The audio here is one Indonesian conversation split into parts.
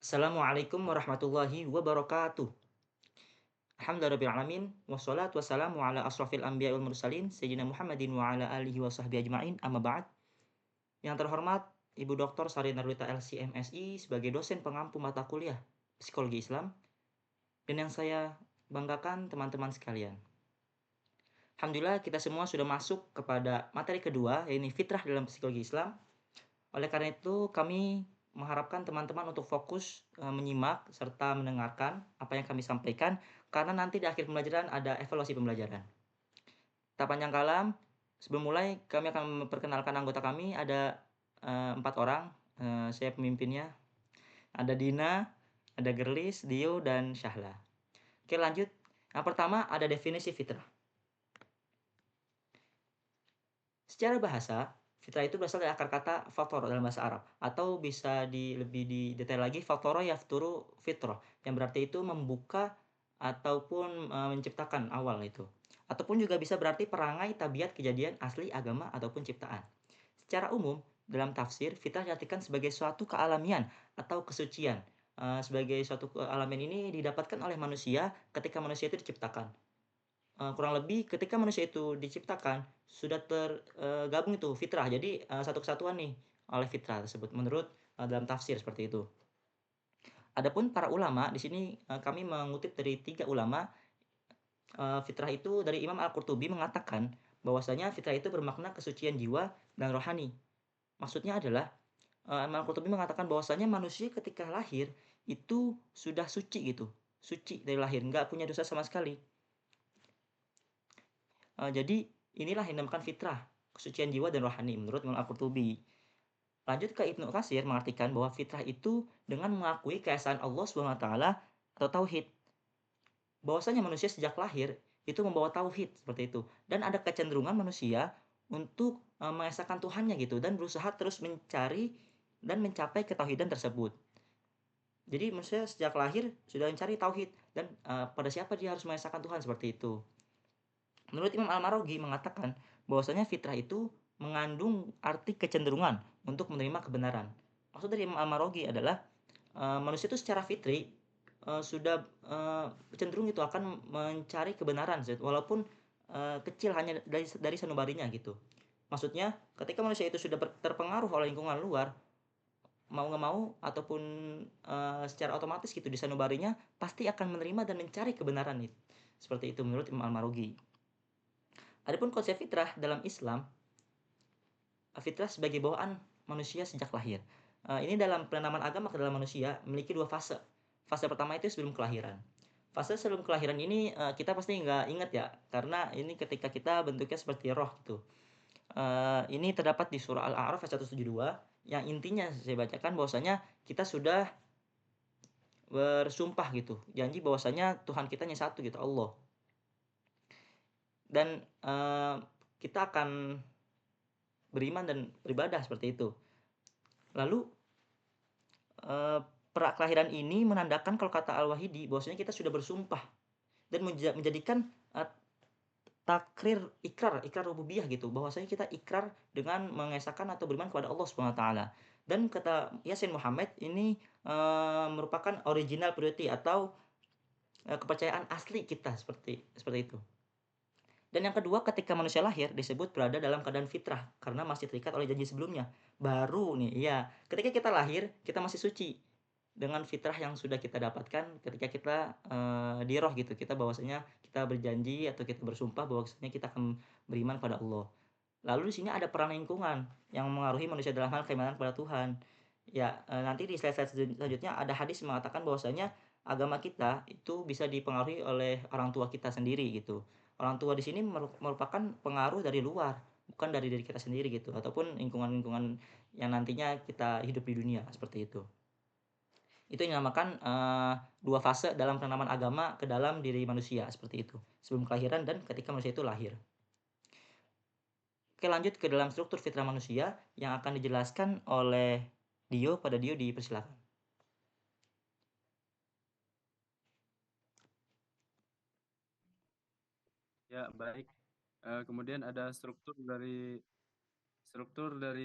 Assalamualaikum warahmatullahi wabarakatuh. Alhamdulillahirabbil alamin wassalatu wassalamu ala asrofil anbiya'i wal mursalin sayyidina Muhammadin wa ala alihi wa sahbihi ajma'in amma ba'd. Yang terhormat Ibu Dr. Sari Nurlita LC MSI sebagai dosen pengampu mata kuliah Psikologi Islam dan yang saya banggakan teman-teman sekalian. Alhamdulillah kita semua sudah masuk kepada materi kedua yaitu fitrah dalam psikologi Islam. Oleh karena itu, kami mengharapkan teman-teman untuk fokus menyimak serta mendengarkan apa yang kami sampaikan, karena nanti di akhir pembelajaran ada evaluasi pembelajaran. Tak panjang kalam, sebelum mulai kami akan memperkenalkan anggota kami. Ada 4 orang, saya pemimpinnya. Ada Dina, ada Gerlis, Dio, dan Syahla. Oke, lanjut. Yang pertama ada definisi fitrah. Secara bahasa, fitrah itu berasal dari akar kata fatoro dalam bahasa Arab, atau bisa lebih detail lagi, fatoro yafturu fitrah, yang berarti itu membuka ataupun menciptakan awal itu. Ataupun juga bisa berarti perangai tabiat kejadian asli agama ataupun ciptaan. Secara umum, dalam tafsir, fitrah diartikan sebagai suatu kealamian atau kesucian. Sebagai suatu kealamian ini didapatkan oleh manusia ketika manusia itu diciptakan. Kurang lebih ketika manusia itu diciptakan, sudah tergabung itu fitrah. Jadi, satu kesatuan nih oleh fitrah tersebut menurut, dalam tafsir seperti itu. Adapun para ulama di sini, kami mengutip dari 3 ulama, fitrah itu dari Imam Al-Qurtubi mengatakan bahwasanya fitrah itu bermakna kesucian jiwa dan rohani. Maksudnya adalah, Imam Al-Qurtubi mengatakan bahwasanya manusia ketika lahir itu sudah suci gitu, suci dari lahir, nggak punya dosa sama sekali. Jadi inilah yang dinamakan fitrah, kesucian jiwa dan rohani menurut Imam Al-Qurtubi. Lanjut ke Ibnu Katsir mengartikan bahwa fitrah itu dengan mengakui keesaan Allah Subhanahu wa taala atau tauhid. Bahwasanya manusia sejak lahir itu membawa tauhid seperti itu dan ada kecenderungan manusia untuk mengesahkan Tuhannya gitu dan berusaha terus mencari dan mencapai ketauhidan tersebut. Jadi manusia sejak lahir sudah mencari tauhid dan pada siapa dia harus mengesahkan Tuhan seperti itu. Menurut Imam Al-Marogi mengatakan bahwasanya fitrah itu mengandung arti kecenderungan untuk menerima kebenaran. Maksud dari Imam Al-Marogi adalah manusia itu secara fitri sudah cenderung itu akan mencari kebenaran walaupun kecil hanya dari sanubarinya gitu. Maksudnya ketika manusia itu sudah terpengaruh oleh lingkungan luar, mau nggak mau ataupun secara otomatis gitu di sanubarinya pasti akan menerima dan mencari kebenaran itu. Seperti itu menurut Imam Al-Marogi. Adapun konsep fitrah dalam Islam, fitrah sebagai bawaan manusia sejak lahir. Ini dalam penanaman agama ke dalam manusia memiliki 2 fase. Fase pertama itu sebelum kelahiran. Fase sebelum kelahiran ini kita pasti nggak ingat ya, karena ini ketika kita bentuknya seperti roh gitu. Ini terdapat di surah Al-A'raf ayat 172 yang intinya saya bacakan bahwasanya kita sudah bersumpah gitu, janji bahwasanya Tuhan kita hanya satu gitu, Allah. Dan kita akan beriman dan beribadah seperti itu. Lalu pra kelahiran ini menandakan kalau kata Al-Wahidi bahwasanya kita sudah bersumpah dan menjadikan ikrar rububiyah gitu, bahwasanya kita ikrar dengan mengesahkan atau beriman kepada Allah Subhanahu wa taala. Dan kata Yasin Muhammad ini merupakan original purity atau kepercayaan asli kita seperti seperti itu. Dan yang kedua, ketika manusia lahir disebut berada dalam keadaan fitrah karena masih terikat oleh janji sebelumnya. Baru nih, iya, ketika kita lahir kita masih suci dengan fitrah yang sudah kita dapatkan ketika kita di roh gitu. Kita bahwasanya kita berjanji atau kita bersumpah bahwasanya kita akan beriman pada Allah. Lalu di sini ada peran lingkungan yang mengaruhi manusia dalam hal keimanan kepada Tuhan. Ya, nanti di slide-slide selanjutnya ada hadis mengatakan bahwasanya agama kita itu bisa dipengaruhi oleh orang tua kita sendiri gitu. Orang tua di sini merupakan pengaruh dari luar, bukan dari diri kita sendiri gitu, ataupun lingkungan-lingkungan yang nantinya kita hidup di dunia, seperti itu. Itu yang dinamakan 2 fase dalam penanaman agama ke dalam diri manusia, seperti itu. Sebelum kelahiran dan ketika manusia itu lahir. Oke, lanjut ke dalam struktur fitrah manusia yang akan dijelaskan oleh Dio. Pada Dio dipersilakan. Ya, baik. Kemudian ada struktur dari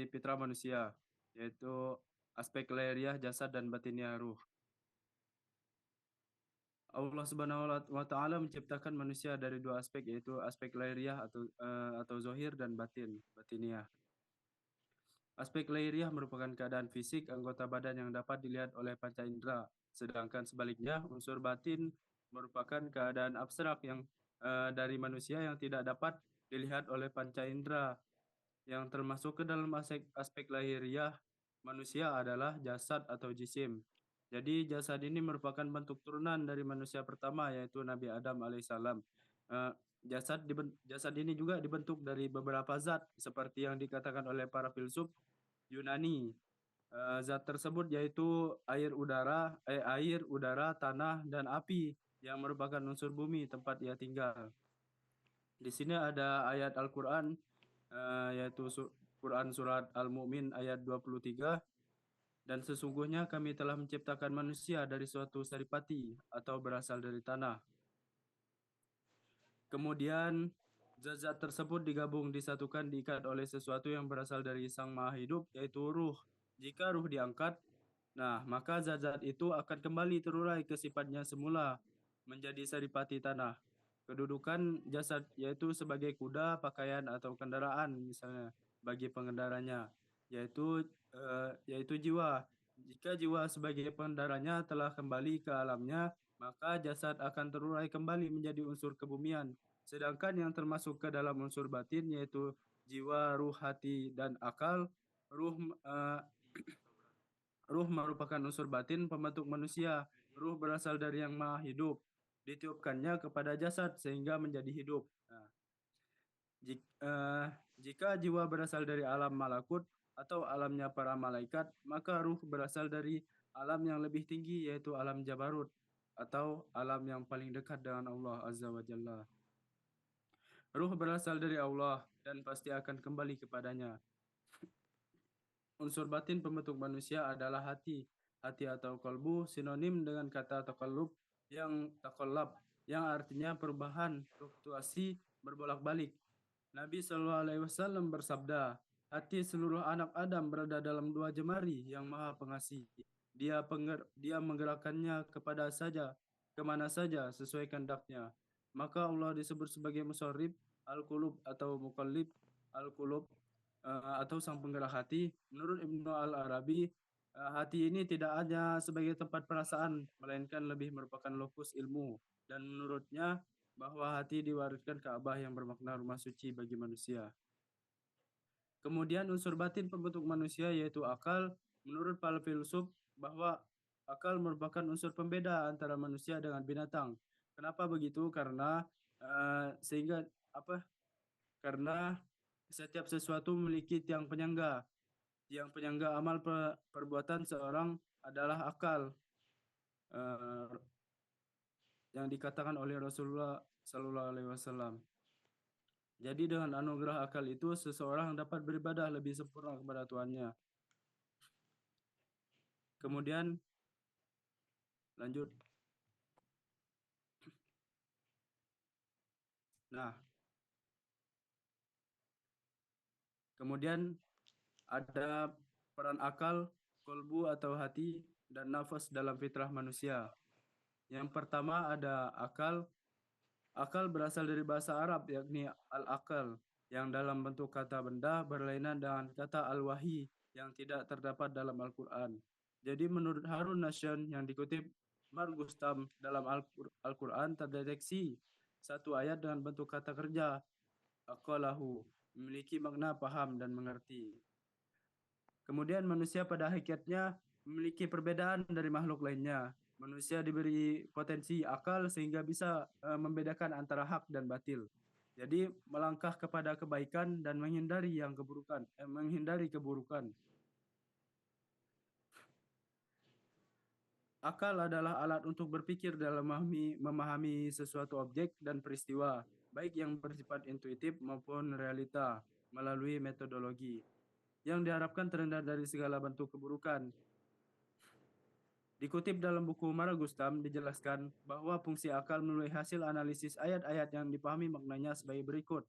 fitrah manusia, yaitu aspek lahiriah jasad dan batiniah ruh. Allah Subhanahu wa taala menciptakan manusia dari dua aspek, yaitu aspek lahiriah atau zohir dan batiniah. Aspek lahiriah merupakan keadaan fisik anggota badan yang dapat dilihat oleh panca indera, sedangkan sebaliknya unsur batin merupakan keadaan abstrak yang dari manusia yang tidak dapat dilihat oleh panca indera. Yang termasuk ke dalam aspek lahiriah manusia adalah jasad atau jisim. Jadi jasad ini merupakan bentuk turunan dari manusia pertama, yaitu Nabi Adam alaihissalam. Eh, jasad ini juga dibentuk dari beberapa zat seperti yang dikatakan oleh para filsuf Yunani. Zat tersebut yaitu air, udara, tanah, dan api yang merupakan unsur bumi tempat ia tinggal. Di sini ada ayat Al-Quran, yaitu Quran Surat Al-Mu'min ayat 23. Dan sesungguhnya kami telah menciptakan manusia dari suatu saripati atau berasal dari tanah. Kemudian zat-zat tersebut digabung, disatukan, diikat oleh sesuatu yang berasal dari Sang Maha Hidup, yaitu ruh. Jika ruh diangkat, nah maka zat-zat itu akan kembali terurai ke sifatnya semula, menjadi saripati tanah. Kedudukan jasad yaitu sebagai kuda, pakaian, atau kendaraan misalnya bagi pengendaranya, yaitu jiwa. Jika jiwa sebagai pengendaranya telah kembali ke alamnya, maka jasad akan terurai kembali menjadi unsur kebumian. Sedangkan yang termasuk ke dalam unsur batin yaitu jiwa, ruh, hati, dan akal. Ruh eh, Ruh merupakan unsur batin pembentuk manusia. Ruh berasal dari Yang Maha Hidup. Ditiupkannya kepada jasad sehingga menjadi hidup. Nah, jika jiwa berasal dari alam malakut atau alamnya para malaikat, maka ruh berasal dari alam yang lebih tinggi, yaitu alam Jabarut atau alam yang paling dekat dengan Allah Azza wa Jalla. Ruh berasal dari Allah dan pasti akan kembali kepadanya. Unsur batin pembentuk manusia adalah hati. Hati atau kalbu sinonim dengan kata takallab yang artinya perubahan, fluktuasi, berbolak-balik. Nabi Shallallahu Alaihi Wasallam bersabda, hati seluruh anak Adam berada dalam dua jemari yang Maha Pengasih. Dia menggerakkannya kemana saja sesuai kehendaknya. Maka Allah disebut sebagai musarrif al-qulub atau mukallib al-qulub, atau sang penggerak hati. Menurut Ibnu Al-Arabi, hati ini tidak hanya sebagai tempat perasaan, melainkan lebih merupakan lokus ilmu. Dan menurutnya, bahwa hati diwariskan Ka'bah yang bermakna rumah suci bagi manusia. Kemudian unsur batin pembentuk manusia yaitu akal. Menurut para filsuf, bahwa akal merupakan unsur pembeda antara manusia dengan binatang. Kenapa begitu? Karena setiap sesuatu memiliki tiang penyangga. Tiang penyangga amal perbuatan seorang adalah akal, eh, yang dikatakan oleh Rasulullah Sallallahu Alaihi Wasallam. Jadi dengan anugerah akal itu seseorang dapat beribadah lebih sempurna kepada Tuhannya. Kemudian lanjut. Nah, kemudian ada peran akal, kolbu atau hati, dan nafas dalam fitrah manusia. Yang pertama ada akal. Akal berasal dari bahasa Arab yakni al-akal yang dalam bentuk kata benda berlainan dengan kata al-wahi yang tidak terdapat dalam Al-Quran. Jadi menurut Harun Nashon yang dikutip Margustam dalam Al-Quran terdeteksi satu ayat dengan bentuk kata kerja aqalahu, memiliki makna paham dan mengerti. Kemudian manusia pada hakikatnya memiliki perbedaan dari makhluk lainnya. Manusia diberi potensi akal sehingga bisa membedakan antara hak dan batil. Jadi melangkah kepada kebaikan dan menghindari keburukan. Akal adalah alat untuk berpikir dalam memahami sesuatu objek dan peristiwa, baik yang bersifat intuitif maupun realita, melalui metodologi yang diharapkan terhindar dari segala bentuk keburukan. Dikutip dalam buku Maragustam, dijelaskan bahwa fungsi akal melalui hasil analisis ayat-ayat yang dipahami maknanya sebagai berikut.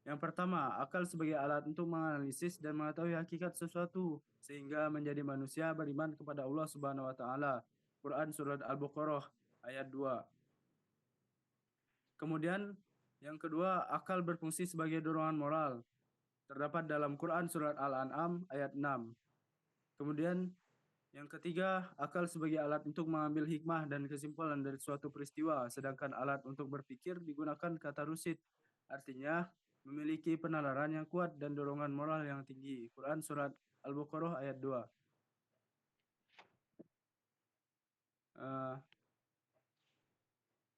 Yang pertama, akal sebagai alat untuk menganalisis dan mengetahui hakikat sesuatu, sehingga menjadi manusia beriman kepada Allah Subhanahu wa Ta'ala. Quran Surat Al-Baqarah ayat 2. Kemudian yang kedua, akal berfungsi sebagai dorongan moral. Terdapat dalam Quran surat Al-An'am ayat 6. Kemudian yang ketiga, akal sebagai alat untuk mengambil hikmah dan kesimpulan dari suatu peristiwa, sedangkan alat untuk berpikir digunakan kata rusid. Artinya, memiliki penalaran yang kuat dan dorongan moral yang tinggi. Quran surat Al-Baqarah ayat 2. Eh,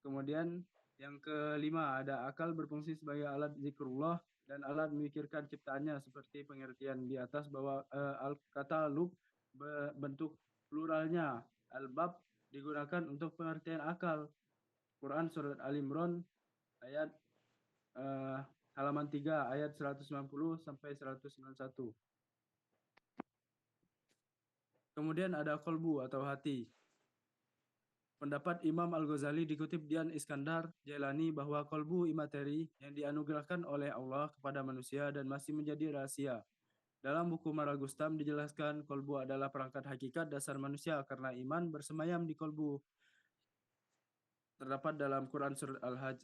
Kemudian yang kelima, ada akal berfungsi sebagai alat zikrullah dan alat memikirkan ciptaannya, seperti pengertian di atas bahwa kata lub bentuk pluralnya. Al-bab digunakan untuk pengertian akal. Quran surat Al-Imran ayat eh, halaman 3 ayat 190 sampai 191. Kemudian ada kolbu atau hati. Pendapat Imam Al-Ghazali dikutip Dian Iskandar Jailani bahwa kolbu imateri yang dianugerahkan oleh Allah kepada manusia dan masih menjadi rahasia. Dalam buku Maragustam dijelaskan kolbu adalah perangkat hakikat dasar manusia karena iman bersemayam di kolbu. Terdapat dalam Quran surat Al-Hajj.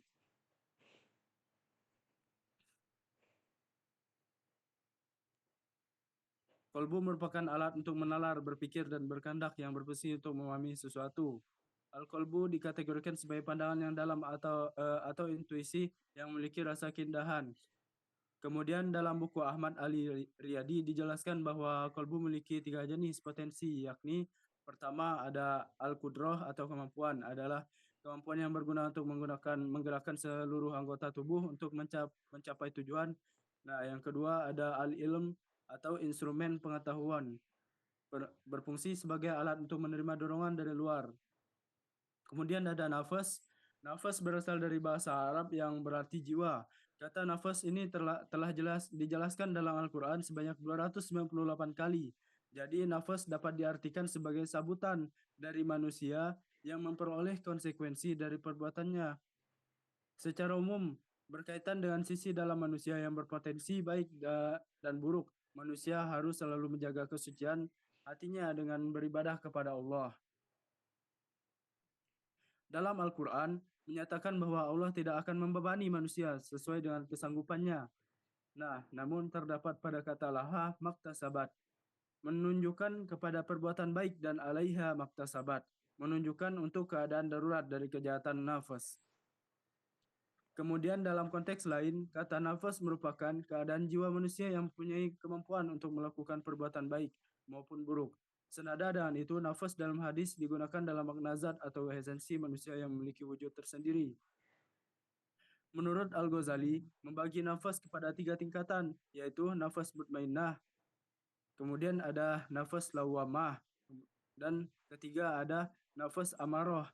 Kolbu merupakan alat untuk menalar, berpikir, dan berkehendak yang berfungsi untuk memahami sesuatu. Al-kolbu dikategorikan sebagai pandangan yang dalam atau intuisi yang memiliki rasa keindahan. Kemudian dalam buku Ahmad Ali Riyadi dijelaskan bahwa kolbu memiliki 3 jenis potensi, yakni pertama ada al-qudroh atau kemampuan, adalah kemampuan yang berguna untuk menggerakkan seluruh anggota tubuh untuk mencapai tujuan. Nah, yang kedua ada al-ilm atau instrumen pengetahuan, berfungsi sebagai alat untuk menerima dorongan dari luar. Kemudian ada nafas. Nafas berasal dari bahasa Arab yang berarti jiwa. Kata nafas ini telah dijelaskan dalam Al-Quran sebanyak 298 kali. Jadi nafas dapat diartikan sebagai sabutan dari manusia yang memperoleh konsekuensi dari perbuatannya. Secara umum, berkaitan dengan sisi dalam manusia yang berpotensi baik dan buruk, manusia harus selalu menjaga kesucian hatinya dengan beribadah kepada Allah. Dalam Al-Quran, menyatakan bahwa Allah tidak akan membebani manusia sesuai dengan kesanggupannya. Nah, namun terdapat pada kata laha maktasabat, menunjukkan kepada perbuatan baik, dan alaiha maktasabat, menunjukkan untuk keadaan darurat dari kejahatan nafas. Kemudian dalam konteks lain, kata nafas merupakan keadaan jiwa manusia yang mempunyai kemampuan untuk melakukan perbuatan baik maupun buruk. Senada dengan itu, nafas dalam hadis digunakan dalam makna zat atau esensi manusia yang memiliki wujud tersendiri. Menurut Al-Ghazali, membagi nafas kepada 3 tingkatan, yaitu nafas mutmainnah, kemudian ada nafas lawamah, dan ketiga ada nafas amarah.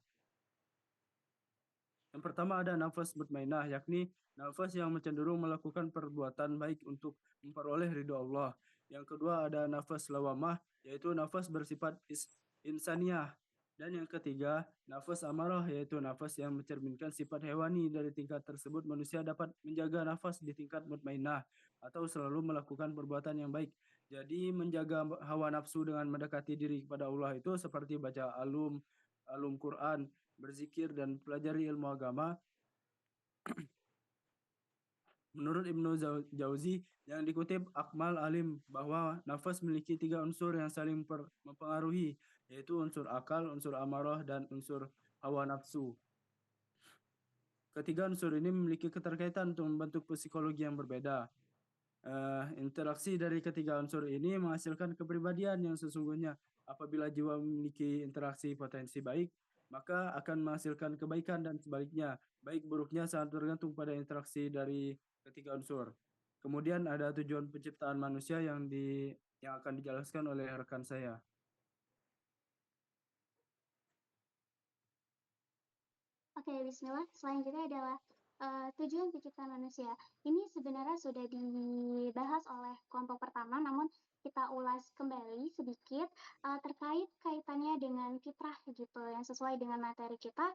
Yang pertama ada nafas mutmainnah, yakni nafas yang cenderung melakukan perbuatan baik untuk memperoleh ridho Allah. Yang kedua ada nafas lawamah, yaitu nafas bersifat insaniah. Dan yang ketiga, nafas amarah, yaitu nafas yang mencerminkan sifat hewani. Dari tingkat tersebut, manusia dapat menjaga nafas di tingkat mutmainnah atau selalu melakukan perbuatan yang baik. Jadi menjaga hawa nafsu dengan mendekati diri kepada Allah itu seperti baca alum Quran, berzikir, dan pelajari ilmu agama. Menurut Ibnu Jauzi yang dikutip Akmal Alim bahwa nafas memiliki 3 unsur yang saling mempengaruhi, yaitu unsur akal, unsur amarah, dan unsur hawa nafsu. Ketiga unsur ini memiliki keterkaitan untuk membentuk psikologi yang berbeda. Interaksi dari ketiga unsur ini menghasilkan kepribadian yang sesungguhnya. Apabila jiwa memiliki interaksi potensi baik, maka akan menghasilkan kebaikan, dan sebaliknya, baik buruknya sangat tergantung pada interaksi dari ketiga unsur. Kemudian ada tujuan penciptaan manusia yang akan dijelaskan oleh rekan saya. Oke, bismillah. Selanjutnya adalah tujuan penciptaan manusia. Ini sebenarnya sudah dibahas oleh kelompok pertama, namun kita ulas kembali sedikit terkait kaitannya dengan fitrah gitu, yang sesuai dengan materi kita.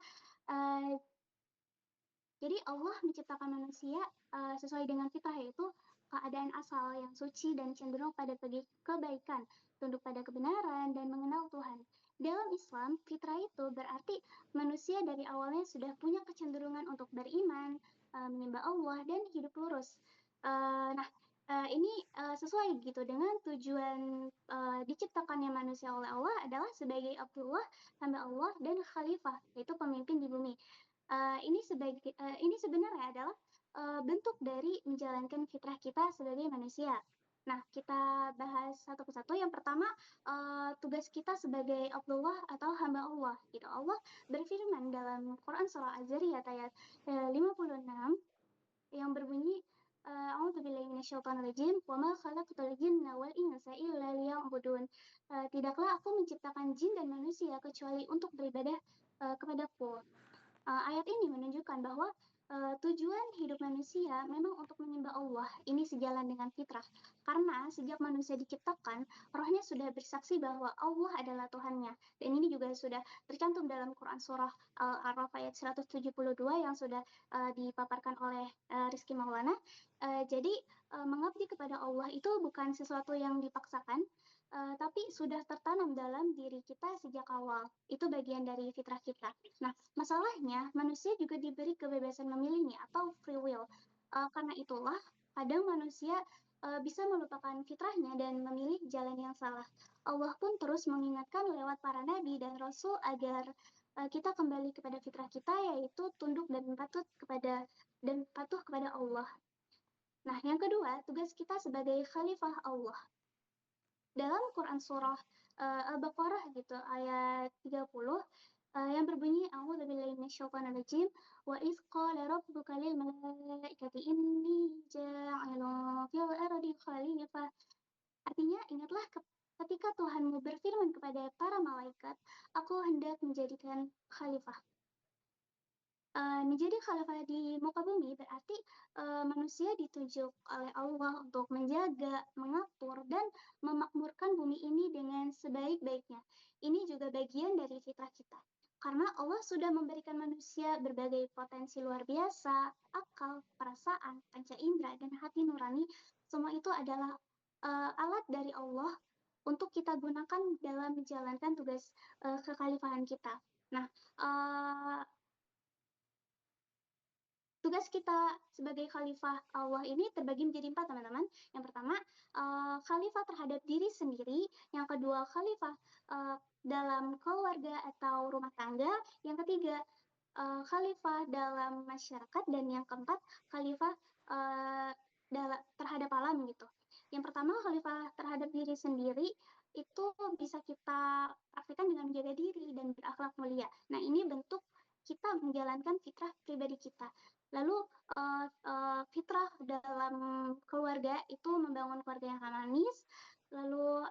Jadi Allah menciptakan manusia sesuai dengan fitrah, yaitu keadaan asal yang suci dan cenderung pada kebaikan, tunduk pada kebenaran, dan mengenal Tuhan. Dalam Islam, fitrah itu berarti manusia dari awalnya sudah punya kecenderungan untuk beriman, menyembah Allah, dan hidup lurus. Ini sesuai gitu dengan tujuan diciptakannya manusia oleh Allah adalah sebagai Abdullah, hamba Allah, dan khalifah, yaitu pemimpin di bumi. Ini sebenarnya adalah bentuk dari menjalankan fitrah kita sebagai manusia. Nah, kita bahas satu persatu. Yang pertama, tugas kita sebagai Abdullah atau hamba Allah gitu. Allah berfirman dalam Quran surah Az-Zariyat ayat 56 yang berbunyi A'udzubillahi minasyaitonirrajim wa ma khalaqtul jinna wal insa illa liya'budun. Tidaklah aku menciptakan jin dan manusia kecuali untuk beribadah kepadaku. Ayat ini menunjukkan bahwa tujuan hidup manusia memang untuk menyembah Allah. Ini sejalan dengan fitrah. Karena sejak manusia diciptakan, rohnya sudah bersaksi bahwa Allah adalah Tuhannya. Dan ini juga sudah tercantum dalam Quran surah Al-A'raf ayat 172 yang sudah dipaparkan oleh Rizky Maulana. Jadi mengabdi kepada Allah itu bukan sesuatu yang dipaksakan, tapi sudah tertanam dalam diri kita sejak awal. Itu bagian dari fitrah kita. Nah, masalahnya manusia juga diberi kebebasan memilih nih atau free will. Karena itulah kadang manusia bisa melupakan fitrahnya dan memilih jalan yang salah. Allah pun terus mengingatkan lewat para nabi dan rasul agar kita kembali kepada fitrah kita, yaitu tunduk dan patuh kepada Allah. Nah, yang kedua, tugas kita sebagai khalifah Allah. Dalam Quran surah Al-Baqarah gitu ayat 30 yang berbunyi A'udzubillahi minasyaitonirrajim wa idz qala rabbuka lil malaikati inni ja'ilun fil ardi khalifah. Artinya, ingatlah ketika Tuhanmu berfirman kepada para malaikat, aku hendak menjadikan khalifah. Menjadi khalifah di muka bumi berarti manusia ditunjuk oleh Allah untuk menjaga, mengatur, dan memakmurkan bumi ini dengan sebaik-baiknya. Ini juga bagian dari fitrah kita. Karena Allah sudah memberikan manusia berbagai potensi luar biasa, akal, perasaan, panca indera, dan hati nurani. Semua itu adalah alat dari Allah untuk kita gunakan dalam menjalankan tugas kekhalifahan kita. Nah, tugas kita sebagai khalifah Allah ini terbagi menjadi 4, teman-teman. Yang pertama, khalifah terhadap diri sendiri. Yang kedua, khalifah dalam keluarga atau rumah tangga. Yang ketiga, khalifah dalam masyarakat. Dan yang keempat, khalifah terhadap alam gitu. Yang pertama, khalifah terhadap diri sendiri itu bisa kita praktikkan dengan menjaga diri dan berakhlak mulia. Nah, ini bentuk kita menjalankan fitrah pribadi kita. Lalu fitrah dalam keluarga itu membangun keluarga yang harmonis. Lalu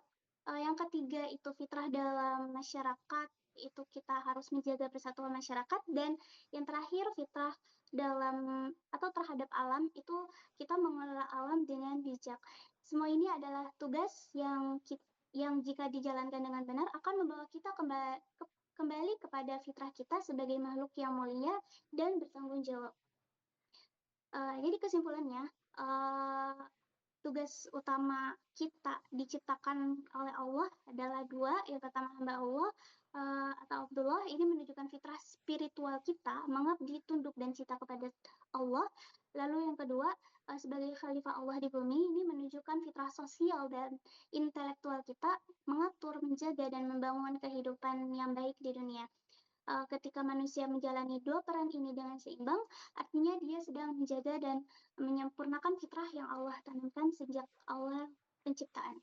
yang ketiga itu fitrah dalam masyarakat, itu kita harus menjaga persatuan masyarakat. Dan yang terakhir fitrah dalam atau terhadap alam, itu kita mengelola alam dengan bijak. Semua ini adalah tugas yang jika dijalankan dengan benar akan membawa kita kembali kepada fitrah kita sebagai makhluk yang mulia dan bertanggung jawab. Jadi kesimpulannya, tugas utama kita diciptakan oleh Allah adalah 2. Yang pertama, hamba Allah atau Abdullah, ini menunjukkan fitrah spiritual kita, mengabdi, tunduk, dan cinta kepada Allah. Lalu yang kedua, sebagai khalifah Allah di bumi, ini menunjukkan fitrah sosial dan intelektual kita, mengatur, menjaga, dan membangun kehidupan yang baik di dunia. Ketika manusia menjalani 2 peran ini dengan seimbang, artinya dia sedang menjaga dan menyempurnakan fitrah yang Allah tanamkan sejak awal penciptaan.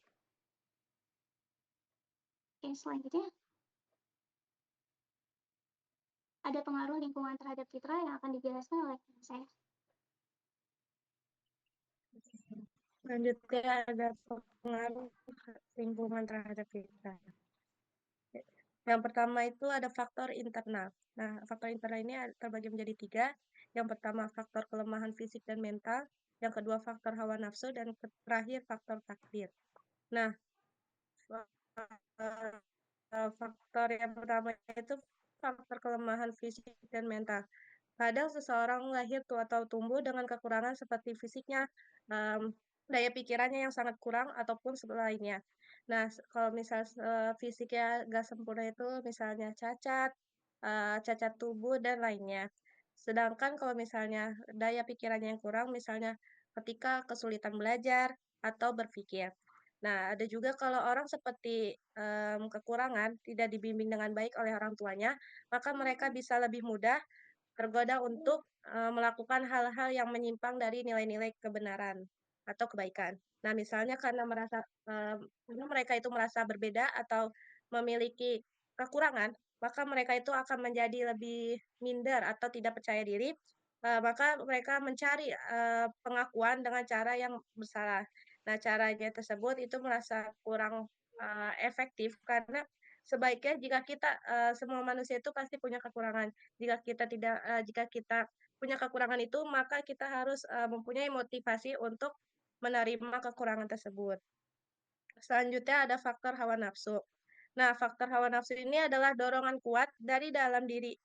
Oke, selanjutnya. Ada pengaruh lingkungan terhadap fitrah yang akan dijelaskan oleh saya. Selanjutnya ada pengaruh lingkungan terhadap kita. Yang pertama itu ada faktor internal. Nah, faktor internal ini terbagi menjadi 3. Yang pertama faktor kelemahan fisik dan mental. Yang kedua faktor hawa nafsu. Dan terakhir faktor takdir. Nah, faktor yang pertama itu faktor kelemahan fisik dan mental. Kadang seseorang lahir atau tumbuh dengan kekurangan seperti fisiknya, daya pikirannya yang sangat kurang, ataupun lainnya. Nah, kalau misal fisiknya nggak sempurna itu misalnya cacat, cacat tubuh dan lainnya. Sedangkan kalau misalnya daya pikirannya yang kurang, misalnya ketika kesulitan belajar atau berpikir. Nah, ada juga kalau orang seperti, kekurangan, tidak dibimbing dengan baik oleh orang tuanya, maka mereka bisa lebih mudah tergoda untuk, melakukan hal-hal yang menyimpang dari nilai-nilai kebenaran atau kebaikan. Nah, misalnya karena mereka itu merasa berbeda atau memiliki kekurangan, maka mereka itu akan menjadi lebih minder atau tidak percaya diri, maka mereka mencari, pengakuan dengan cara yang bersalah. Nah, caranya tersebut itu merasa kurang, efektif karena sebaiknya jika kita semua manusia itu pasti punya kekurangan. Jika kita punya kekurangan itu, maka kita harus, mempunyai motivasi untuk menerima kekurangan tersebut. Selanjutnya ada faktor hawa nafsu. Nah, faktor hawa nafsu ini adalah dorongan kuat dari dalam diri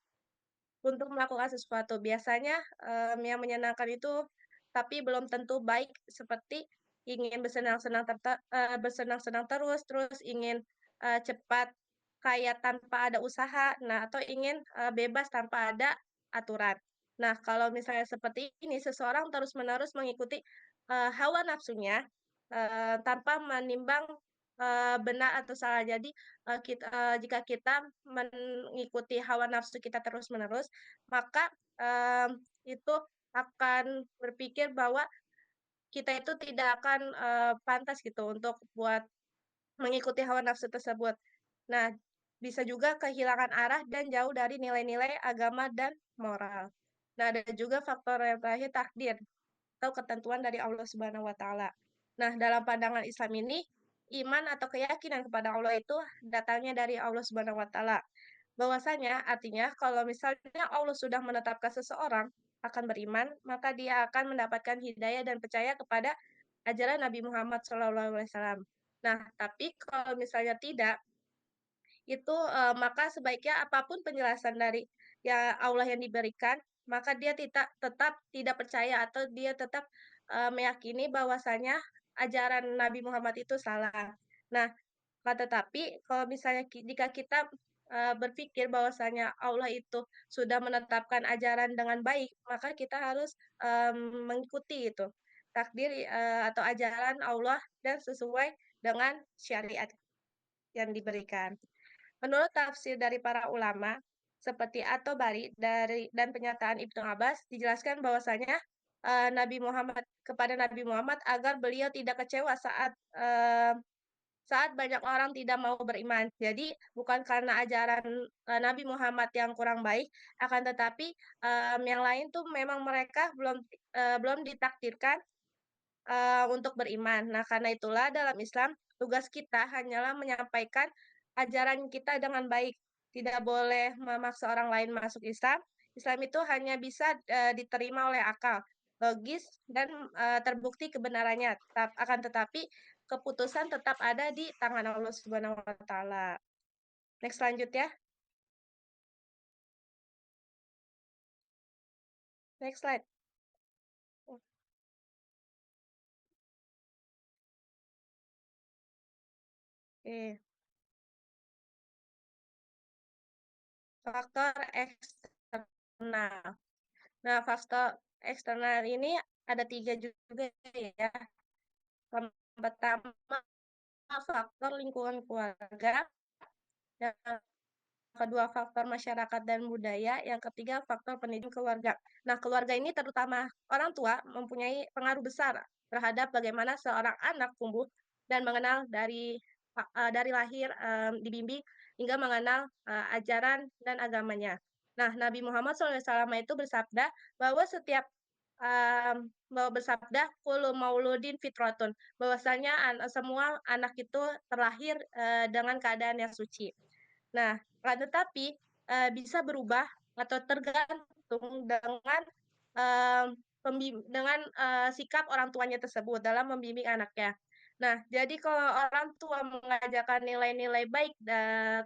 untuk melakukan sesuatu. Biasanya, yang menyenangkan itu tapi belum tentu baik seperti ingin bersenang-senang terus, terus ingin, cepat kaya tanpa ada usaha, nah atau ingin, bebas tanpa ada aturan. Nah, kalau misalnya seperti ini, seseorang terus-menerus mengikuti, hawa nafsunya, tanpa menimbang, benar atau salah. Jadi, jika kita mengikuti hawa nafsu kita terus-menerus, maka, itu akan berpikir bahwa kita itu tidak akan, pantas gitu untuk buat mengikuti hawa nafsu tersebut. Nah, bisa juga kehilangan arah dan jauh dari nilai-nilai agama dan moral. Nah, ada juga faktor yang terakhir takdir atau ketentuan dari Allah Subhanahu wa taala. Nah, dalam pandangan Islam ini, iman atau keyakinan kepada Allah itu datangnya dari Allah Subhanahu wa taala. Bahwasanya artinya kalau misalnya Allah sudah menetapkan seseorang akan beriman, maka dia akan mendapatkan hidayah dan percaya kepada ajaran Nabi Muhammad SAW. Nah, tapi kalau misalnya tidak, itu, maka sebaiknya apapun penjelasan dari ya Allah yang diberikan, maka dia tetap tidak percaya atau dia tetap, meyakini bahwasanya ajaran Nabi Muhammad itu salah. Nah, tetapi kalau misalnya jika kita, berpikir bahwasanya Allah itu sudah menetapkan ajaran dengan baik, maka kita harus, mengikuti itu, takdir, atau ajaran Allah dan sesuai dengan syariat yang diberikan. Menurut tafsir dari para ulama, seperti At-Tabari dan pernyataan Ibnu Abbas, dijelaskan bahwasanya, kepada Nabi Muhammad agar beliau tidak kecewa saat banyak orang tidak mau beriman. Jadi bukan karena ajaran, Nabi Muhammad yang kurang baik, akan tetapi, yang lain tuh memang mereka belum ditakdirkan, untuk beriman. Nah, karena itulah dalam Islam, tugas kita hanyalah menyampaikan ajaran kita dengan baik, tidak boleh memaksa orang lain masuk Islam. Islam itu hanya bisa, diterima oleh akal, logis, dan, terbukti kebenarannya. Akan tetapi keputusan tetap ada di tangan Allah Subhanahu wa taala. Next lanjut ya. Next slide. Oke. Faktor eksternal. Nah, faktor eksternal ini ada 3 juga ya. Yang pertama faktor lingkungan keluarga, yang kedua faktor masyarakat dan budaya, yang ketiga faktor pendidikan keluarga. Nah, keluarga ini terutama orang tua mempunyai pengaruh besar terhadap bagaimana seorang anak tumbuh dan mengenal dari lahir, dibimbing hingga mengenal, ajaran dan agamanya. Nah, Nabi Muhammad SAW itu bersabda bahwa bahwa bersabda, "Kullu mauludin fitratun," bahwasanya semua anak itu terlahir, dengan keadaan yang suci. Nah, tetapi, bisa berubah atau tergantung dengan, mmm, sikap orang tuanya tersebut dalam membimbing anaknya. Nah, jadi kalau orang tua mengajarkan nilai-nilai baik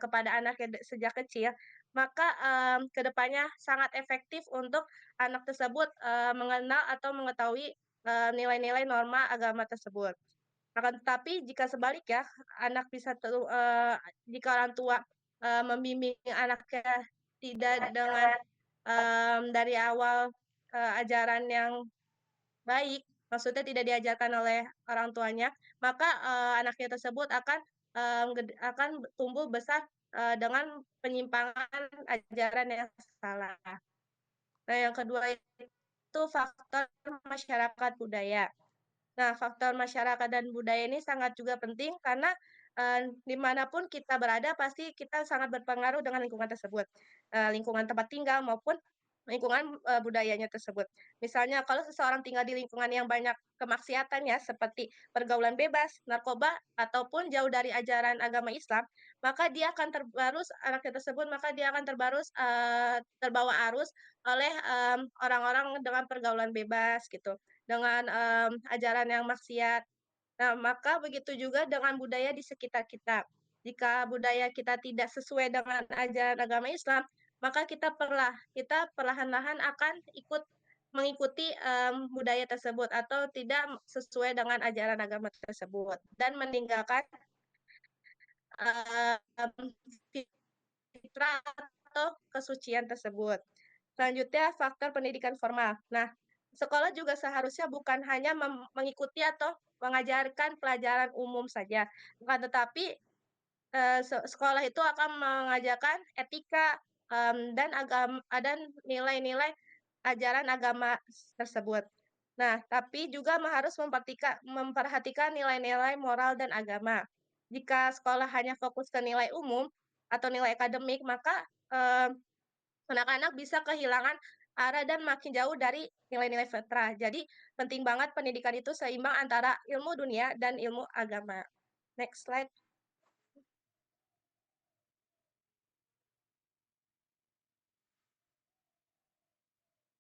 kepada anaknya sejak kecil, maka, ke depannya sangat efektif untuk anak tersebut, mengenal atau mengetahui, nilai-nilai norma agama tersebut. Akan tetapi jika sebaliknya, anak bisa jika orang tua membimbing anaknya tidak dengan dari awal ajaran yang baik, maksudnya tidak diajarkan oleh orang tuanya, maka anaknya tersebut akan tumbuh besar dengan penyimpangan ajaran yang salah. Nah, yang kedua itu faktor masyarakat budaya. Nah, faktor masyarakat dan budaya ini sangat juga penting karena dimanapun kita berada pasti kita sangat berpengaruh dengan lingkungan tersebut, lingkungan tempat tinggal maupun lingkungan budayanya tersebut. Misalnya kalau seseorang tinggal di lingkungan yang banyak kemaksiatan ya, seperti pergaulan bebas, narkoba, ataupun jauh dari ajaran agama Islam, maka dia akan anaknya tersebut, maka dia akan terbawa arus oleh orang-orang dengan pergaulan bebas gitu, dengan ajaran yang maksiat. Nah, maka begitu juga dengan budaya di sekitar kita. Jika budaya kita tidak sesuai dengan ajaran agama Islam, maka kita perlahan-lahan akan mengikuti budaya tersebut atau tidak sesuai dengan ajaran agama tersebut dan meninggalkan um, fitrah atau kesucian tersebut. Selanjutnya, faktor pendidikan formal. Nah, sekolah juga seharusnya bukan hanya mengikuti atau mengajarkan pelajaran umum saja, bukan tetapi sekolah itu akan mengajarkan etika dan nilai-nilai ajaran agama tersebut. Nah, tapi juga harus memperhatikan nilai-nilai moral dan agama. Jika sekolah hanya fokus ke nilai umum atau nilai akademik, maka anak-anak bisa kehilangan arah dan makin jauh dari nilai-nilai fitrah. Jadi, penting banget pendidikan itu seimbang antara ilmu dunia dan ilmu agama. Next slide.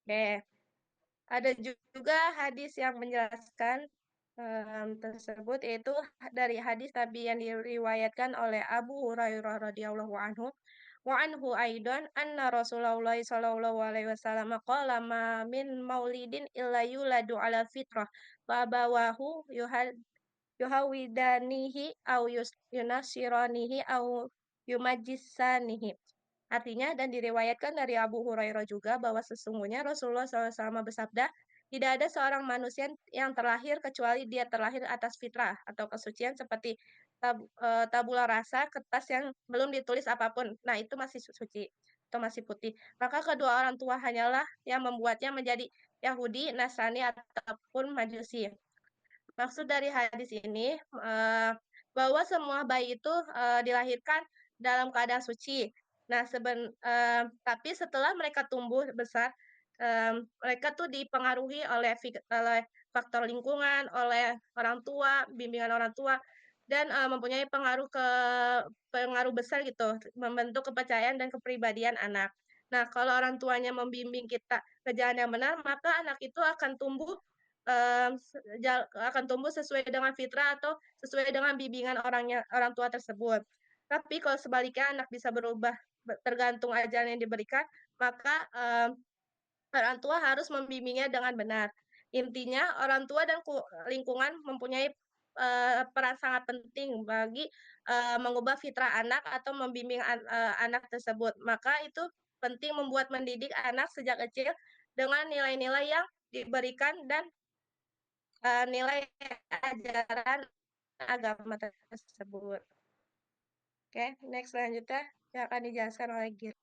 Oke. Ada juga hadis yang menjelaskan tersebut, yaitu dari hadis Nabi yang diriwayatkan oleh Abu Hurairah radhiyallahu anhu. Wa anhu aidan anna Rasulullah sallallahu alaihi wasallam qala ma min maulidin illa yuladu ala fitrah wa abawahu yuhawidanihi au yunasiranihi au yumajisanihi. Artinya, dan diriwayatkan dari Abu Hurairah juga bahwa sesungguhnya Rasulullah SAW bersabda, tidak ada seorang manusia yang terlahir kecuali dia terlahir atas fitrah atau kesucian seperti tabula rasa, kertas yang belum ditulis apapun. Nah, itu masih suci atau masih putih. Maka kedua orang tua hanyalah yang membuatnya menjadi Yahudi, Nasrani, ataupun Majusi. Maksud dari hadis ini bahwa semua bayi itu dilahirkan dalam keadaan suci. Nah, tapi setelah mereka tumbuh besar, mereka tuh dipengaruhi oleh faktor lingkungan, oleh orang tua, bimbingan orang tua, dan mempunyai pengaruh besar gitu, membentuk kepercayaan dan kepribadian anak. Nah, kalau orang tuanya membimbing kita ke jalan yang benar, maka anak itu akan tumbuh sesuai dengan fitrah atau sesuai dengan bimbingan orang tua tersebut. Tapi kalau sebaliknya anak bisa berubah tergantung ajaran yang diberikan, maka orang tua harus membimbingnya dengan benar. Intinya orang tua dan lingkungan mempunyai peran sangat penting bagi mengubah fitrah anak atau membimbing anak tersebut. Maka itu penting mendidik anak sejak kecil dengan nilai-nilai yang diberikan dan nilai ajaran agama tersebut. Oke, next selanjutnya yang akan dijelaskan oleh Gir.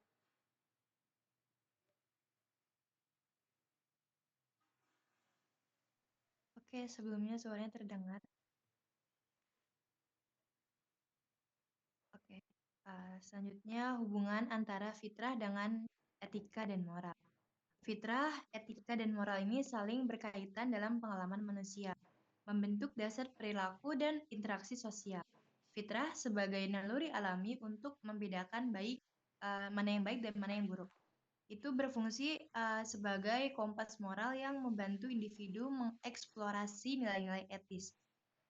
Oke, sebelumnya suaranya terdengar. Oke, selanjutnya hubungan antara fitrah dengan etika dan moral. Fitrah, etika, dan moral ini saling berkaitan dalam pengalaman manusia, membentuk dasar perilaku dan interaksi sosial. Fitrah sebagai naluri alami untuk membedakan mana yang baik dan mana yang buruk. Itu berfungsi sebagai kompas moral yang membantu individu mengeksplorasi nilai-nilai etis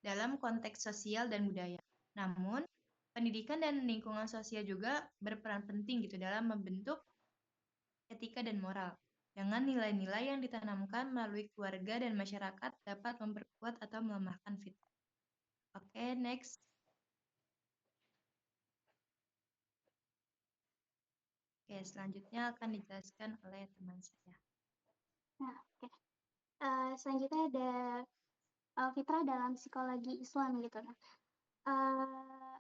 dalam konteks sosial dan budaya. Namun, pendidikan dan lingkungan sosial juga berperan penting gitu dalam membentuk etika dan moral. Dengan nilai-nilai yang ditanamkan melalui keluarga dan masyarakat dapat memperkuat atau melemahkan fitrah. Oke, next. Oke, selanjutnya akan dijelaskan oleh teman saya. Nah, oke. Selanjutnya ada fitrah dalam psikologi Islam gitu. Uh,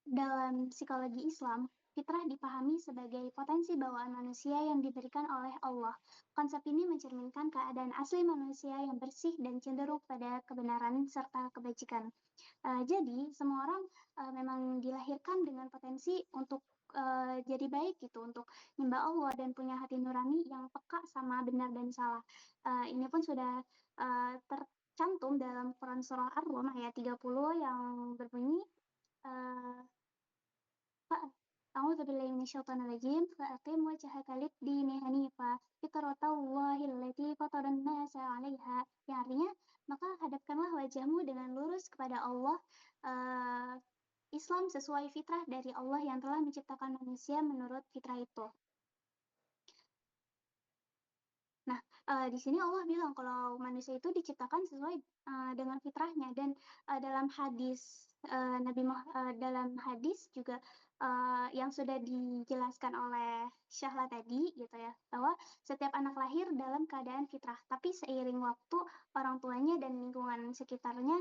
dalam psikologi Islam, fitrah dipahami sebagai potensi bawaan manusia yang diberikan oleh Allah. Konsep ini mencerminkan keadaan asli manusia yang bersih dan cenderung pada kebenaran serta kebajikan. Jadi semua orang memang dilahirkan dengan potensi untuk jadi baik gitu, untuk nyembah Allah dan punya hati nurani yang peka sama benar dan salah. Ini pun sudah tercantum dalam Quran Surah Ar-Rum ayat 30 yang berbunyi A'udzu billahi minasyaitonir rajim. Fa'aqim wajhaka lid-dini hanifa fitratallahi allati fataran nasa 'alaiha. Yang artinya, maka hadapkanlah wajahmu dengan lurus kepada Allah, Islam sesuai fitrah dari Allah yang telah menciptakan manusia menurut fitrah itu. Nah, di sini Allah bilang kalau manusia itu diciptakan sesuai dengan fitrahnya dan dalam hadis dalam hadis juga yang sudah dijelaskan oleh Syahla tadi gitu ya, bahwa setiap anak lahir dalam keadaan fitrah, tapi seiring waktu orang tuanya dan lingkungan sekitarnya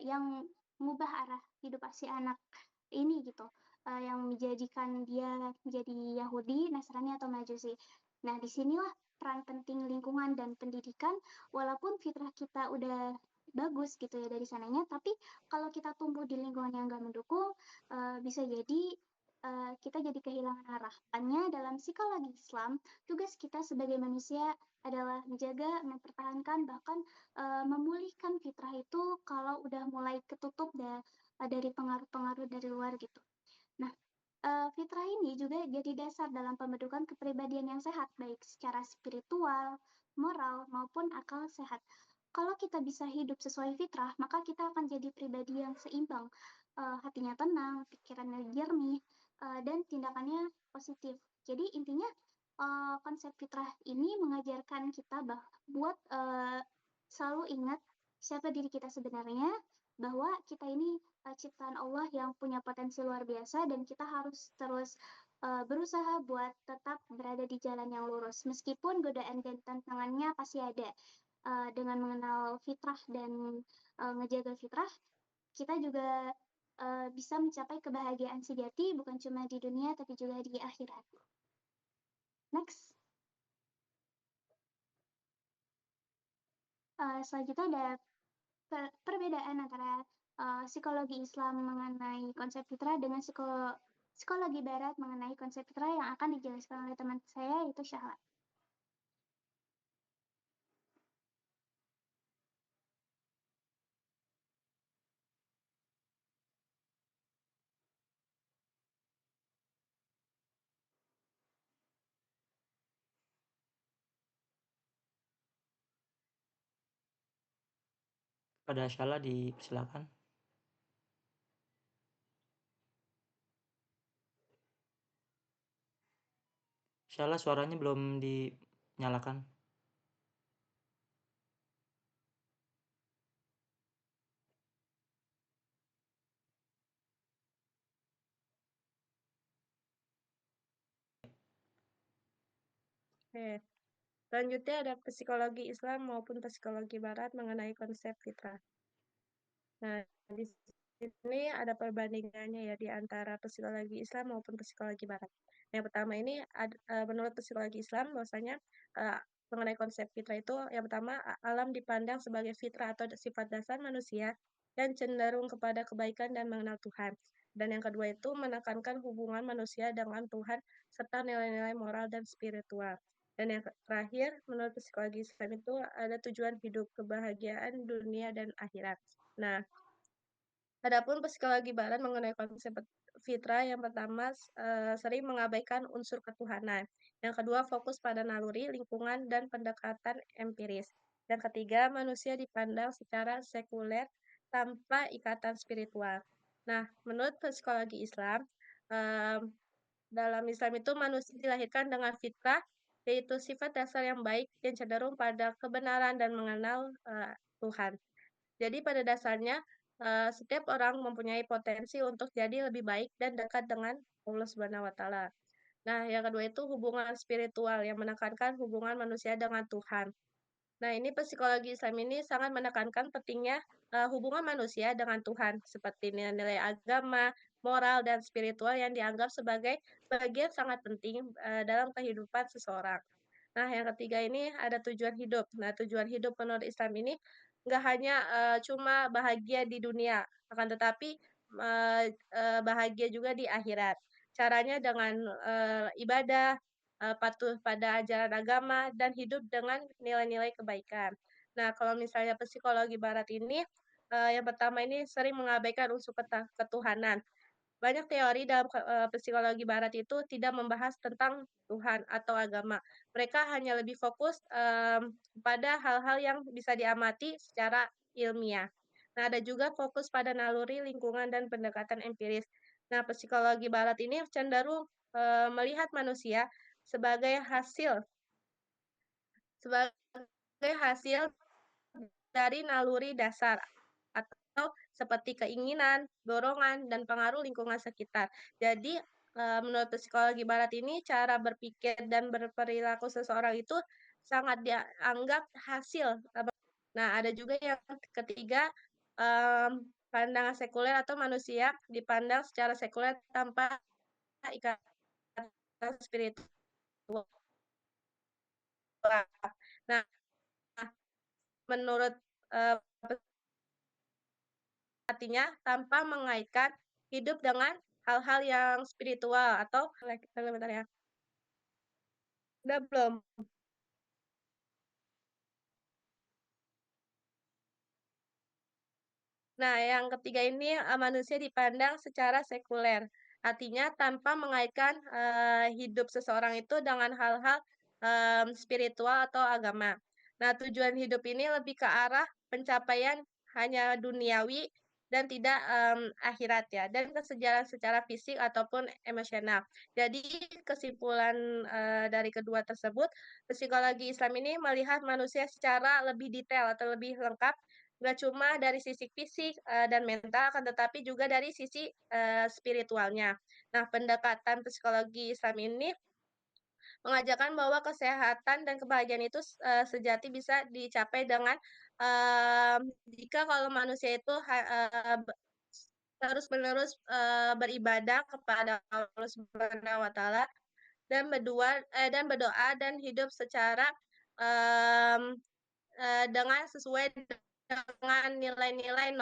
yang mengubah arah hidup si anak ini gitu, yang menjadikan dia menjadi Yahudi, Nasrani atau Majusi. Nah, disinilah peran penting lingkungan dan pendidikan, walaupun fitrah kita udah bagus gitu ya dari sananya, tapi kalau kita tumbuh di lingkungan yang nggak mendukung, bisa jadi kita jadi kehilangan arah. Makanya dalam psikologi Islam, tugas kita sebagai manusia adalah menjaga, mempertahankan, bahkan memulihkan fitrah itu kalau udah mulai ketutup dari pengaruh-pengaruh dari luar gitu. Nah, fitrah ini juga jadi dasar dalam pembentukan kepribadian yang sehat, baik secara spiritual, moral, maupun akal sehat. Kalau kita bisa hidup sesuai fitrah, maka kita akan jadi pribadi yang seimbang, hatinya tenang, pikirannya jernih, dan tindakannya positif. Jadi intinya konsep fitrah ini mengajarkan kita buat selalu ingat siapa diri kita sebenarnya, bahwa kita ini ciptaan Allah yang punya potensi luar biasa dan kita harus terus berusaha buat tetap berada di jalan yang lurus meskipun godaan dan tantangannya pasti ada. Dengan mengenal fitrah dan ngejaga fitrah, kita juga bisa mencapai kebahagiaan sejati bukan cuma di dunia tapi juga di akhirat. Next. Selanjutnya ada perbedaan antara psikologi Islam mengenai konsep fitrah dengan psikologi Barat mengenai konsep fitrah yang akan dijelaskan oleh teman saya, yaitu Syahla. Pada Syahla dipersilakan. Syahla suaranya belum dinyalakan. Oke. Selanjutnya ada psikologi Islam maupun psikologi Barat mengenai konsep fitrah. Nah, di sini ada perbandingannya ya di antara psikologi Islam maupun psikologi Barat. Yang pertama ini menurut psikologi Islam bahwasanya mengenai konsep fitrah itu yang pertama alam dipandang sebagai fitrah atau sifat dasar manusia yang cenderung kepada kebaikan dan mengenal Tuhan. Dan yang kedua itu menekankan hubungan manusia dengan Tuhan serta nilai-nilai moral dan spiritual. Dan yang terakhir, menurut psikologi Islam itu ada tujuan hidup, kebahagiaan dunia dan akhirat. Nah, adapun psikologi Barat mengenai konsep fitrah yang pertama sering mengabaikan unsur ketuhanan. Yang kedua fokus pada naluri, lingkungan, dan pendekatan empiris. Yang ketiga, manusia dipandang secara sekuler tanpa ikatan spiritual. Nah, menurut psikologi Islam, dalam Islam itu manusia dilahirkan dengan fitrah, yaitu sifat dasar yang baik yang cenderung pada kebenaran dan mengenal Tuhan. Jadi pada dasarnya setiap orang mempunyai potensi untuk jadi lebih baik dan dekat dengan Allah Subhanahu wa Ta'ala. Nah, yang kedua itu hubungan spiritual yang menekankan hubungan manusia dengan Tuhan. Nah, ini psikologi Islam ini sangat menekankan pentingnya hubungan manusia dengan Tuhan, seperti nilai-nilai agama, moral, dan spiritual yang dianggap sebagai bagian sangat penting dalam kehidupan seseorang. Nah, yang ketiga ini ada tujuan hidup. Nah, tujuan hidup menurut Islam ini nggak hanya cuma bahagia di dunia, akan tetapi bahagia juga di akhirat. Caranya dengan ibadah, patuh pada ajaran agama, dan hidup dengan nilai-nilai kebaikan. Nah, kalau misalnya psikologi barat ini, yang pertama ini sering mengabaikan unsur ketuhanan. Banyak teori dalam psikologi barat itu tidak membahas tentang Tuhan atau agama. Mereka hanya lebih fokus, pada hal-hal yang bisa diamati secara ilmiah. Nah, ada juga fokus pada naluri, lingkungan, dan pendekatan empiris. Nah, psikologi barat ini cenderung, melihat manusia sebagai hasil dari naluri dasar atau seperti keinginan, dorongan, dan pengaruh lingkungan sekitar. Jadi, menurut psikologi barat ini cara berpikir dan berperilaku seseorang itu sangat dianggap hasil. Nah, ada juga yang ketiga, pandangan sekuler atau manusia dipandang secara sekuler tanpa ikatan spiritual. Nah, menurut artinya tanpa mengaitkan hidup dengan hal-hal yang spiritual atau bentar ya. Udah belum? Nah, yang ketiga ini manusia dipandang secara sekuler. Artinya tanpa mengaitkan hidup seseorang itu dengan hal-hal spiritual atau agama. Nah, tujuan hidup ini lebih ke arah pencapaian hanya duniawi dan tidak akhirat ya, dan kesejahteraan secara fisik ataupun emosional. Jadi kesimpulan dari kedua tersebut, psikologi Islam ini melihat manusia secara lebih detail atau lebih lengkap, nggak cuma dari sisi fisik dan mental, akan tetapi juga dari sisi spiritualnya. Nah, pendekatan psikologi Islam ini mengajarkan bahwa kesehatan dan kebahagiaan itu sejati bisa dicapai dengan jika kalau manusia itu terus-menerus beribadah kepada Allah Subhanahu wa Ta'ala dan berdoa dan hidup secara dengan sesuai dengan nilai-nilai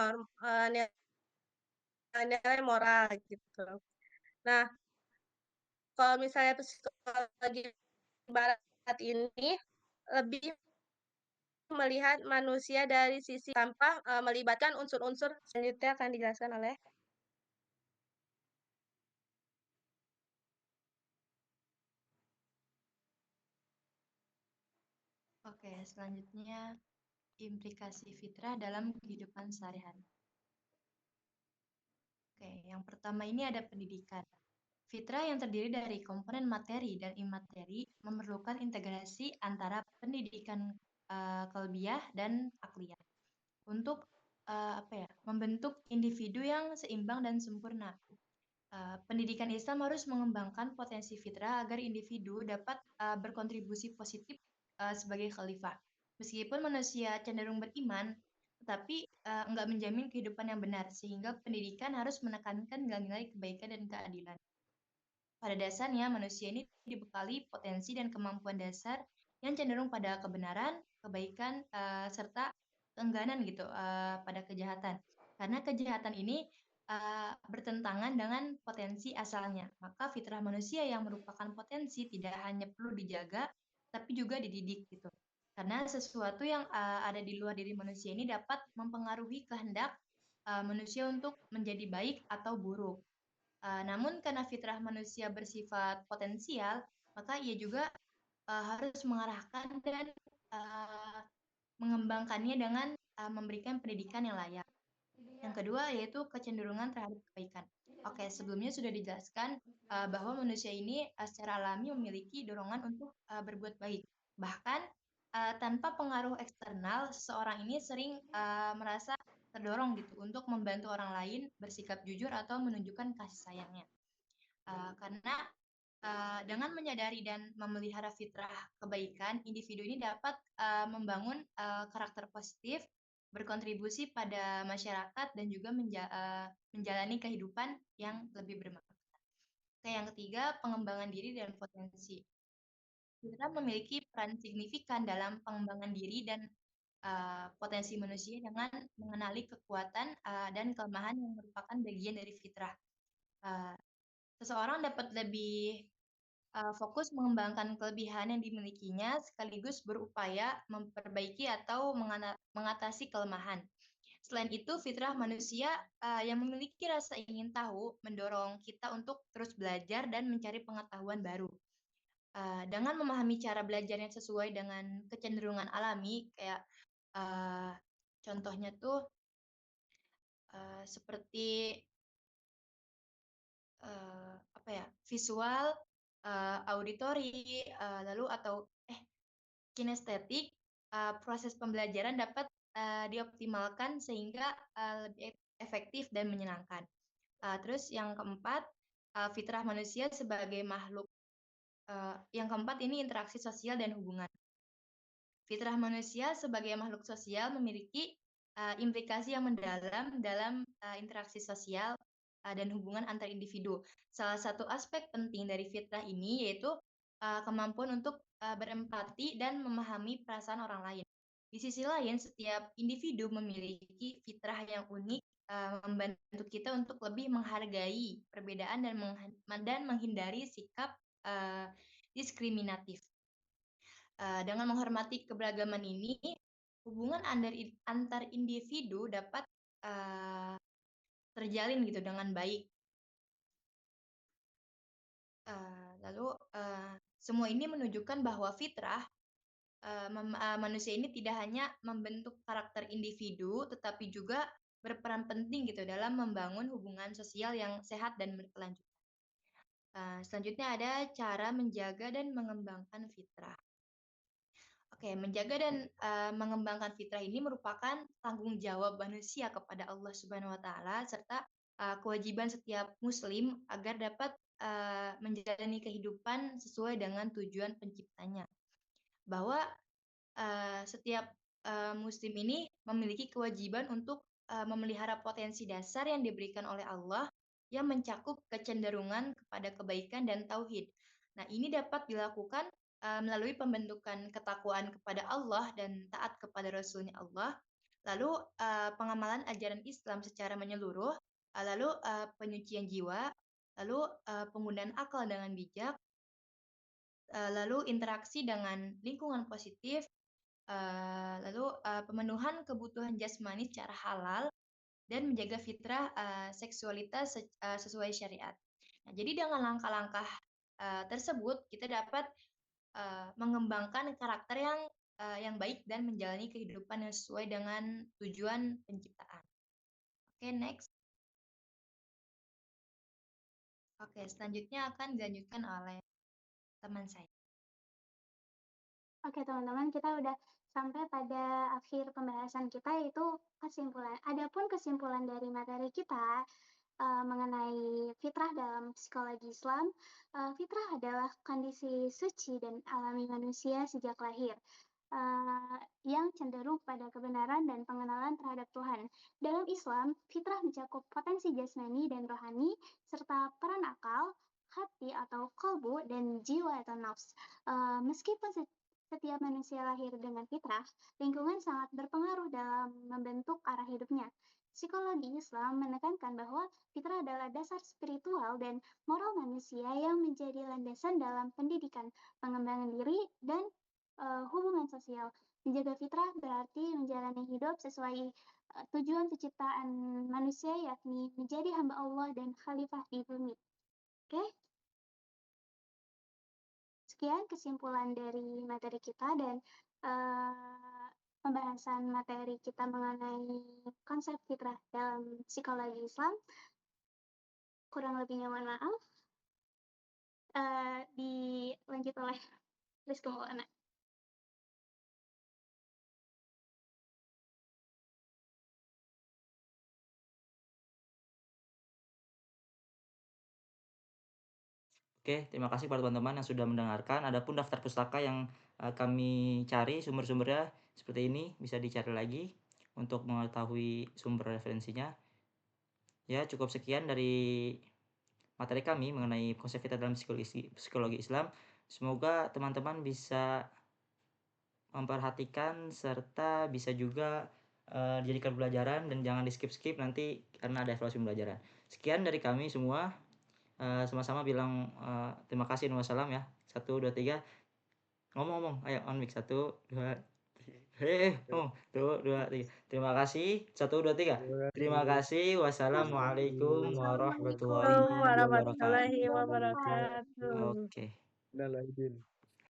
nilai moral gitu. Nah, kalau misalnya psikologi barat ini lebih melihat manusia dari sisi tanpa melibatkan unsur-unsur, selanjutnya akan dijelaskan oleh Oke, selanjutnya implikasi fitrah dalam kehidupan sehari-hari. Oke, yang pertama ini ada pendidikan. Fitrah yang terdiri dari komponen materi dan imateri memerlukan integrasi antara pendidikan qalbiyah dan akliyah untuk membentuk individu yang seimbang dan sempurna. Pendidikan Islam harus mengembangkan potensi fitrah agar individu dapat berkontribusi positif sebagai khalifah. Meskipun manusia cenderung beriman, tetapi enggak menjamin kehidupan yang benar, sehingga pendidikan harus menekankan nilai-nilai kebaikan dan keadilan. Pada dasarnya, manusia ini dibekali potensi dan kemampuan dasar yang cenderung pada kebenaran, kebaikan, serta keengganan gitu pada kejahatan. Karena kejahatan ini bertentangan dengan potensi asalnya. Maka fitrah manusia yang merupakan potensi tidak hanya perlu dijaga, tapi juga dididik gitu. Karena sesuatu yang ada di luar diri manusia ini dapat mempengaruhi kehendak manusia untuk menjadi baik atau buruk. Namun karena fitrah manusia bersifat potensial, maka ia juga harus mengarahkan dan mengembangkannya dengan memberikan pendidikan yang layak. Yang kedua yaitu kecenderungan terhadap kebaikan. Oke, sebelumnya sudah dijelaskan bahwa manusia ini secara alami memiliki dorongan untuk berbuat baik. Bahkan tanpa pengaruh eksternal, seseorang ini sering merasa terdorong gitu untuk membantu orang lain bersikap jujur atau menunjukkan kasih sayangnya. Karena dengan menyadari dan memelihara fitrah kebaikan, individu ini dapat membangun karakter positif, berkontribusi pada masyarakat, dan juga menjalani kehidupan yang lebih bermakna. Yang ketiga, pengembangan diri dan potensi. Fitrah memiliki peran signifikan dalam pengembangan diri dan potensi manusia dengan mengenali kekuatan dan kelemahan yang merupakan bagian dari fitrah. Seseorang dapat lebih fokus mengembangkan kelebihan yang dimilikinya sekaligus berupaya memperbaiki atau mengatasi kelemahan. Selain itu, fitrah manusia yang memiliki rasa ingin tahu mendorong kita untuk terus belajar dan mencari pengetahuan baru. Dengan memahami cara belajar yang sesuai dengan kecenderungan alami, kayak contohnya tuh seperti apa ya, visual, auditori, lalu atau kinestetik, proses pembelajaran dapat dioptimalkan sehingga lebih efektif dan menyenangkan. Terus yang keempat, fitrah manusia sebagai makhluk. Yang keempat ini interaksi sosial dan hubungan. Fitrah manusia sebagai makhluk sosial memiliki implikasi yang mendalam dalam interaksi sosial dan hubungan antar individu. Salah satu aspek penting dari fitrah ini yaitu kemampuan untuk berempati dan memahami perasaan orang lain. Di sisi lain, setiap individu memiliki fitrah yang unik, membantu kita untuk lebih menghargai perbedaan dan menghindari sikap diskriminatif. Dengan menghormati keberagaman ini, hubungan antar individu dapat terjalin gitu dengan baik. Lalu semua ini menunjukkan bahwa fitrah manusia ini tidak hanya membentuk karakter individu, tetapi juga berperan penting gitu dalam membangun hubungan sosial yang sehat dan berkelanjutan. Selanjutnya ada cara menjaga dan mengembangkan fitrah. Oke, menjaga dan mengembangkan fitrah ini merupakan tanggung jawab manusia kepada Allah Subhanahu wa Ta'ala, serta kewajiban setiap Muslim agar dapat menjalani kehidupan sesuai dengan tujuan Penciptanya. Bahwa setiap Muslim ini memiliki kewajiban untuk memelihara potensi dasar yang diberikan oleh Allah yang mencakup kecenderungan kepada kebaikan dan tauhid. Nah, ini dapat dilakukan melalui pembentukan ketakwaan kepada Allah dan taat kepada Rasulnya Allah, lalu pengamalan ajaran Islam secara menyeluruh, lalu penyucian jiwa, lalu penggunaan akal dengan bijak, lalu interaksi dengan lingkungan positif, lalu pemenuhan kebutuhan jasmani secara halal, dan menjaga fitrah seksualitas sesuai syariat. Nah, jadi dengan langkah-langkah tersebut kita dapat mengembangkan karakter yang baik dan menjalani kehidupan yang sesuai dengan tujuan penciptaan. Oke, next. Oke, selanjutnya akan dilanjutkan oleh teman saya. Oke, teman-teman, kita udah sampai pada akhir pembahasan kita, yaitu kesimpulan. Adapun kesimpulan dari materi kita mengenai fitrah dalam psikologi Islam, fitrah adalah kondisi suci dan alami manusia sejak lahir, yang cenderung pada kebenaran dan pengenalan terhadap Tuhan. Dalam Islam, fitrah mencakup potensi jasmani dan rohani, serta peran akal, hati atau kalbu, dan jiwa atau nafs. Meskipun setiap manusia lahir dengan fitrah, lingkungan sangat berpengaruh dalam membentuk arah hidupnya. Psikologi Islam menekankan bahwa fitrah adalah dasar spiritual dan moral manusia yang menjadi landasan dalam pendidikan, pengembangan diri, dan hubungan sosial. Menjaga fitrah berarti menjalani hidup sesuai tujuan penciptaan manusia, yakni menjadi hamba Allah dan khalifah di bumi. Oke? Sekian kesimpulan dari materi kita dan pembahasan materi kita mengenai konsep fitrah dalam psikologi Islam. Kurang lebihnya mohon maaf. Dilanjut oleh Rizky Maulana. Oke, terima kasih kepada teman-teman yang sudah mendengarkan. Adapun daftar pustaka yang kami cari sumber-sumbernya seperti ini, bisa dicari lagi untuk mengetahui sumber referensinya. Ya, cukup sekian dari materi kami mengenai konsep fitrah dalam psikologi Islam. Semoga teman-teman bisa memperhatikan serta bisa juga dijadikan pelajaran dan jangan di-skip-skip nanti karena ada evaluasi pembelajaran. Sekian dari kami semua. Sama-sama bilang terima kasih dan wassalam ya. 1, 2, 3. Ngomong. Ayo on mic. 1, 2, 3. Ngomong. 1, 2, 3. Terima kasih. 1, 2, 3. Terima kasih. Wassalamualaikum warahmatullahi Assalamualaikum warahmatullahi wabarakatuh. wabarakatuh. Oke. Udah lah, izin.